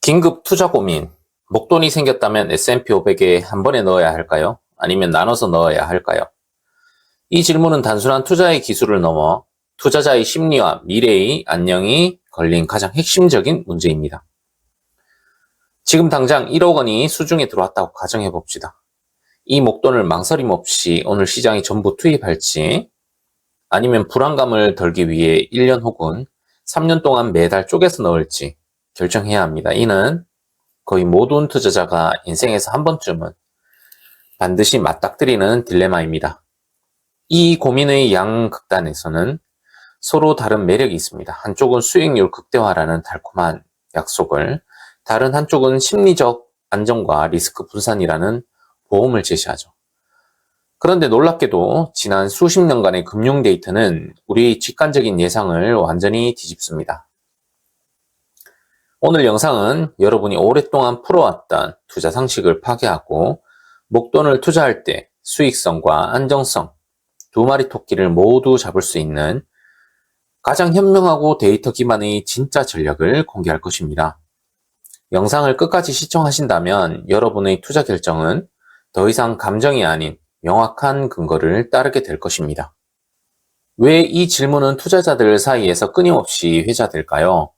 긴급 투자 고민. 목돈이 생겼다면 S&P 500에 한 번에 넣어야 할까요? 아니면 나눠서 넣어야 할까요? 이 질문은 단순한 투자의 기술을 넘어 투자자의 심리와 미래의 안녕이 걸린 가장 핵심적인 문제입니다. 지금 당장 1억 원이 수중에 들어왔다고 가정해 봅시다. 이 목돈을 망설임 없이 오늘 시장에 전부 투입할지, 아니면 불안감을 덜기 위해 1년 혹은 3년 동안 매달 쪼개서 넣을지 결정해야 합니다. 이는 거의 모든 투자자가 인생에서 한 번쯤은 반드시 맞닥뜨리는 딜레마입니다. 이 고민의 양극단에서는 서로 다른 매력이 있습니다. 한쪽은 수익률 극대화라는 달콤한 약속을, 다른 한쪽은 심리적 안정과 리스크 분산이라는 보험을 제시하죠. 그런데 놀랍게도 지난 수십 년간의 금융 데이터는 우리의 직관적인 예상을 완전히 뒤집습니다. 오늘 영상은 여러분이 오랫동안 풀어왔던 투자 상식을 파괴하고 목돈을 투자할 때 수익성과 안정성, 두 마리 토끼를 모두 잡을 수 있는 가장 현명하고 데이터 기반의 진짜 전략을 공개할 것입니다. 영상을 끝까지 시청하신다면 여러분의 투자 결정은 더 이상 감정이 아닌 명확한 근거를 따르게 될 것입니다. 왜 이 질문은 투자자들 사이에서 끊임없이 회자될까요?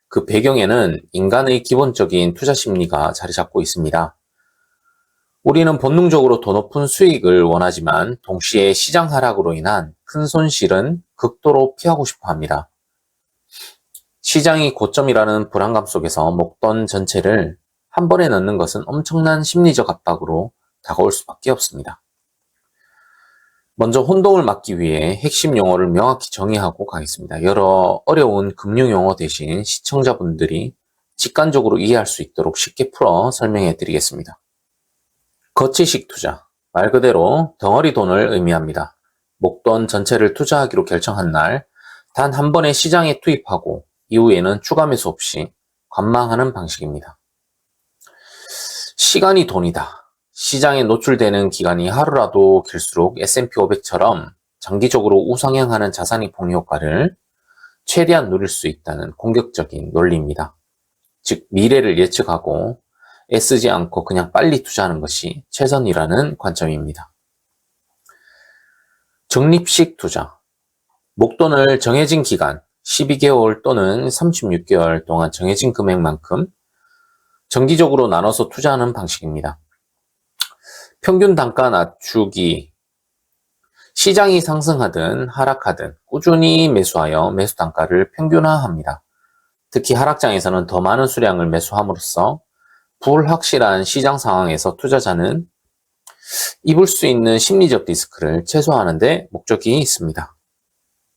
그 배경에는 인간의 기본적인 투자 심리가 자리 잡고 있습니다. 우리는 본능적으로 더 높은 수익을 원하지만 동시에 시장 하락으로 인한 큰 손실은 극도로 피하고 싶어 합니다. 시장이 고점이라는 불안감 속에서 목돈 전체를 한 번에 넣는 것은 엄청난 심리적 압박으로 다가올 수밖에 없습니다. 먼저 혼동을 막기 위해 핵심 용어를 명확히 정의하고 가겠습니다. 여러 어려운 금융 용어 대신 시청자분들이 직관적으로 이해할 수 있도록 쉽게 풀어 설명해 드리겠습니다. 거치식 투자, 말 그대로 덩어리 돈을 의미합니다. 목돈 전체를 투자하기로 결정한 날, 단 한 번에 시장에 투입하고 이후에는 추가 매수 없이 관망하는 방식입니다. 시간이 돈이다. 시장에 노출되는 기간이 하루라도 길수록 S&P 500처럼 장기적으로 우상향하는 자산의 폭리효과를 최대한 누릴 수 있다는 공격적인 논리입니다. 즉, 미래를 예측하고 애쓰지 않고 그냥 빨리 투자하는 것이 최선이라는 관점입니다. 적립식 투자. 목돈을 정해진 기간, 12개월 또는 36개월 동안 정해진 금액만큼 정기적으로 나눠서 투자하는 방식입니다. 평균 단가 낮추기. 시장이 상승하든 하락하든 꾸준히 매수하여 매수 단가를 평균화합니다. 특히 하락장에서는 더 많은 수량을 매수함으로써 불확실한 시장 상황에서 투자자는 입을 수 있는 심리적 리스크를 최소화하는 데 목적이 있습니다.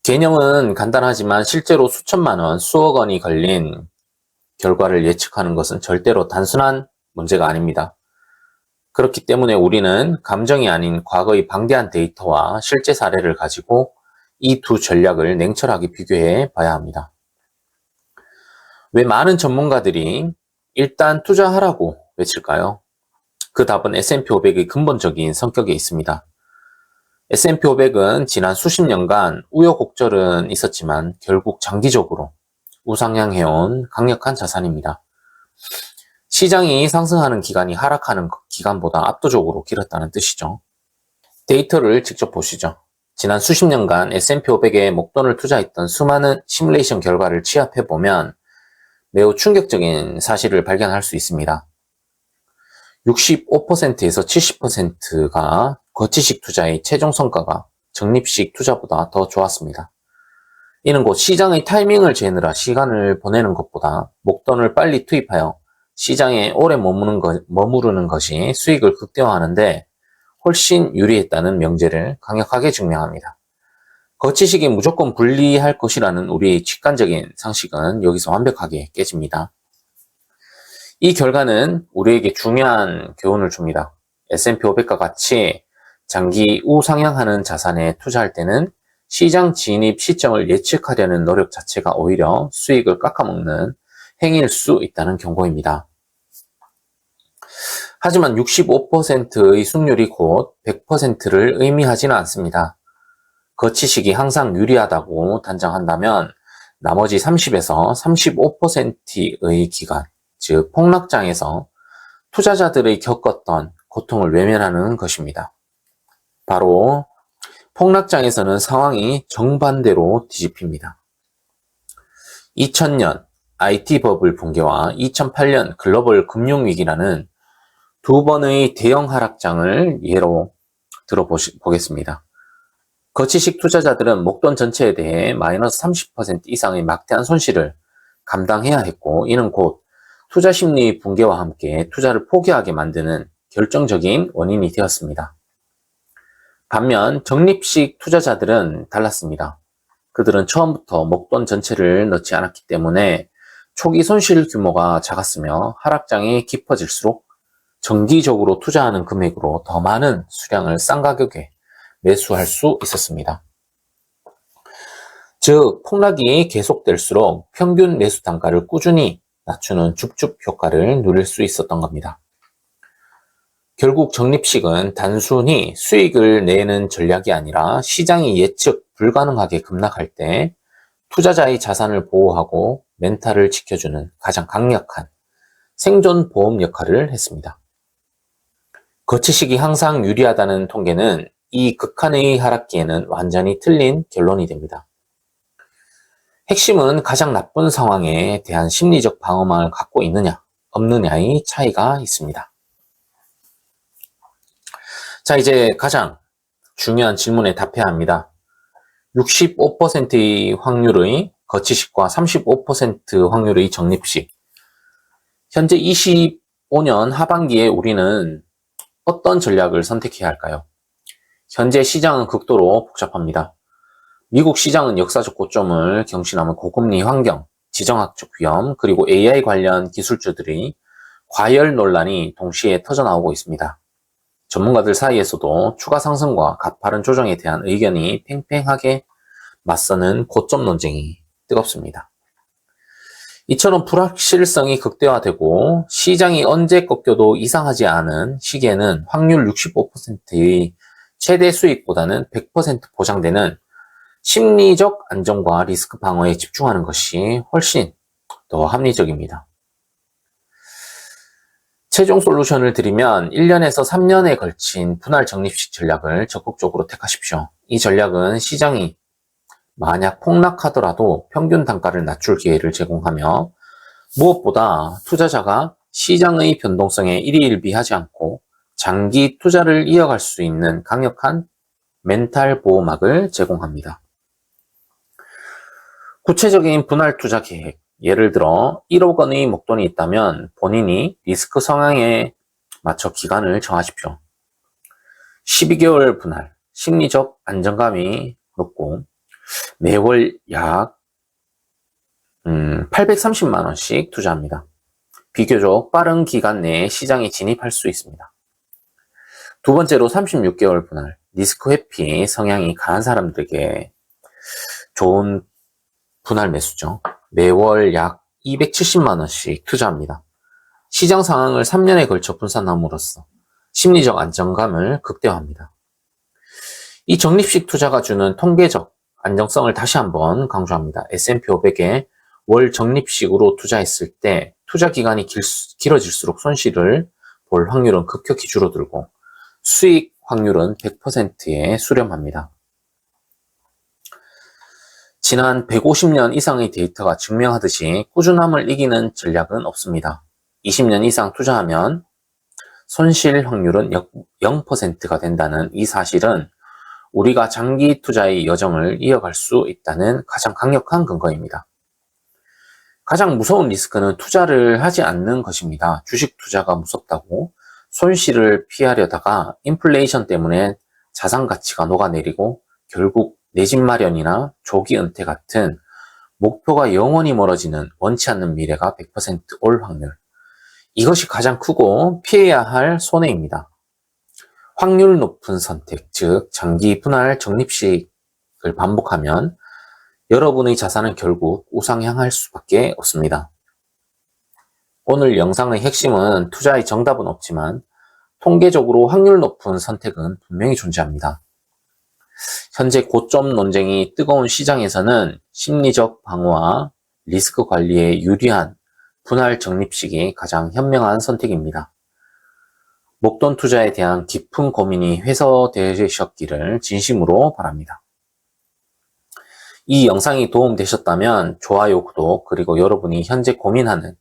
개념은 간단하지만 실제로 수천만 원, 수억 원이 걸린 결과를 예측하는 것은 절대로 단순한 문제가 아닙니다. 그렇기 때문에 우리는 감정이 아닌 과거의 방대한 데이터와 실제 사례를 가지고 이 두 전략을 냉철하게 비교해 봐야 합니다. 왜 많은 전문가들이 일단 투자하라고 외칠까요? 그 답은 S&P 500의 근본적인 성격에 있습니다. S&P 500은 지난 수십 년간 우여곡절은 있었지만 결국 장기적으로 우상향해온 강력한 자산입니다. 시장이 상승하는 기간이 하락하는 기간보다 압도적으로 길었다는 뜻이죠. 데이터를 직접 보시죠. 지난 수십 년간 S&P 500에 목돈을 투자했던 수많은 시뮬레이션 결과를 취합해보면 매우 충격적인 사실을 발견할 수 있습니다. 65%에서 70%가 거치식 투자의 최종 성과가 적립식 투자보다 더 좋았습니다. 이는 곧 시장의 타이밍을 재느라 시간을 보내는 것보다 목돈을 빨리 투입하여 시장에 오래 머무르는 것이 수익을 극대화하는데 훨씬 유리했다는 명제를 강력하게 증명합니다. 거치식이 무조건 불리할 것이라는 우리의 직관적인 상식은 여기서 완벽하게 깨집니다. 이 결과는 우리에게 중요한 교훈을 줍니다. S&P 500과 같이 장기 우상향하는 자산에 투자할 때는 시장 진입 시점을 예측하려는 노력 자체가 오히려 수익을 깎아먹는 행위일 수 있다는 경고입니다. 하지만 65%의 승률이 곧 100%를 의미하지는 않습니다. 거치식이 항상 유리하다고 단정한다면 나머지 30에서 35%의 기간, 즉 폭락장에서 투자자들이 겪었던 고통을 외면하는 것입니다. 바로 폭락장에서는 상황이 정반대로 뒤집힙니다. 2000년 IT 버블 붕괴와 2008년 글로벌 금융위기라는 두 번의 대형 하락장을 예로 들어보겠습니다. 거치식 투자자들은 목돈 전체에 대해 마이너스 30% 이상의 막대한 손실을 감당해야 했고, 이는 곧 투자 심리 붕괴와 함께 투자를 포기하게 만드는 결정적인 원인이 되었습니다. 반면 적립식 투자자들은 달랐습니다. 그들은 처음부터 목돈 전체를 넣지 않았기 때문에 초기 손실 규모가 작았으며 하락장이 깊어질수록 정기적으로 투자하는 금액으로 더 많은 수량을 싼 가격에 매수할 수 있었습니다. 즉, 폭락이 계속될수록 평균 매수 단가를 꾸준히 낮추는 줍줍 효과를 누릴 수 있었던 겁니다. 결국 적립식은 단순히 수익을 내는 전략이 아니라 시장이 예측 불가능하게 급락할 때 투자자의 자산을 보호하고 멘탈을 지켜주는 가장 강력한 생존 보험 역할을 했습니다. 거치식이 항상 유리하다는 통계는 이 극한의 하락기에는 완전히 틀린 결론이 됩니다. 핵심은 가장 나쁜 상황에 대한 심리적 방어망을 갖고 있느냐, 없느냐의 차이가 있습니다. 자, 이제 가장 중요한 질문에 답해야 합니다. 65%의 확률의 거치식과 35% 확률의 적립식. 현재 25년 하반기에 우리는 어떤 전략을 선택해야 할까요? 현재 시장은 극도로 복잡합니다. 미국 시장은 역사적 고점을 경신하는 고금리 환경, 지정학적 위험, 그리고 AI 관련 기술주들의 과열 논란이 동시에 터져나오고 있습니다. 전문가들 사이에서도 추가 상승과 가파른 조정에 대한 의견이 팽팽하게 맞서는 고점 논쟁이 뜨겁습니다. 이처럼 불확실성이 극대화되고 시장이 언제 꺾여도 이상하지 않은 시기에는 확률 65%의 최대 수익보다는 100% 보장되는 심리적 안정과 리스크 방어에 집중하는 것이 훨씬 더 합리적입니다. 최종 솔루션을 드리면 1년에서 3년에 걸친 분할 적립식 전략을 적극적으로 택하십시오. 이 전략은 시장이 만약 폭락하더라도 평균 단가를 낮출 기회를 제공하며 무엇보다 투자자가 시장의 변동성에 일희일비하지 않고 장기 투자를 이어갈 수 있는 강력한 멘탈 보호막을 제공합니다. 구체적인 분할 투자 계획, 예를 들어 1억 원의 목돈이 있다면 본인이 리스크 성향에 맞춰 기간을 정하십시오. 12개월 분할, 심리적 안정감이 높고 매월 약 830만 원씩 투자합니다. 비교적 빠른 기간 내에 시장에 진입할 수 있습니다. 두 번째로 36개월 분할, 리스크 회피 성향이 강한 사람들에게 좋은 분할 매수죠. 매월 약 270만 원씩 투자합니다. 시장 상황을 3년에 걸쳐 분산함으로써 심리적 안정감을 극대화합니다. 이 적립식 투자가 주는 통계적 안정성을 다시 한번 강조합니다. S&P 500에 월 적립식으로 투자했을 때 투자 기간이 길어질수록 손실을 볼 확률은 급격히 줄어들고 수익 확률은 100%에 수렴합니다. 지난 150년 이상의 데이터가 증명하듯이 꾸준함을 이기는 전략은 없습니다. 20년 이상 투자하면 손실 확률은 0%가 된다는 이 사실은 우리가 장기 투자의 여정을 이어갈 수 있다는 가장 강력한 근거입니다. 가장 무서운 리스크는 투자를 하지 않는 것입니다. 주식 투자가 무섭다고 손실을 피하려다가 인플레이션 때문에 자산 가치가 녹아내리고 결국 내 집 마련이나 조기 은퇴 같은 목표가 영원히 멀어지는 원치 않는 미래가 100% 올 확률. 이것이 가장 크고 피해야 할 손해입니다. 확률 높은 선택, 즉 장기 분할 적립식을 반복하면 여러분의 자산은 결국 우상향할 수밖에 없습니다. 오늘 영상의 핵심은 투자의 정답은 없지만 통계적으로 확률 높은 선택은 분명히 존재합니다. 현재 고점 논쟁이 뜨거운 시장에서는 심리적 방어와 리스크 관리에 유리한 분할 적립식이 가장 현명한 선택입니다. 목돈 투자에 대한 깊은 고민이 해소되셨기를 진심으로 바랍니다. 이 영상이 도움되셨다면 좋아요, 구독, 그리고 여러분이 현재 고민하는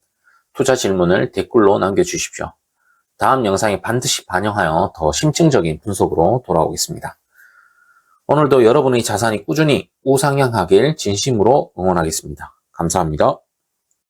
투자 질문을 댓글로 남겨주십시오. 다음 영상에 반드시 반영하여 더 심층적인 분석으로 돌아오겠습니다. 오늘도 여러분의 자산이 꾸준히 우상향하길 진심으로 응원하겠습니다. 감사합니다.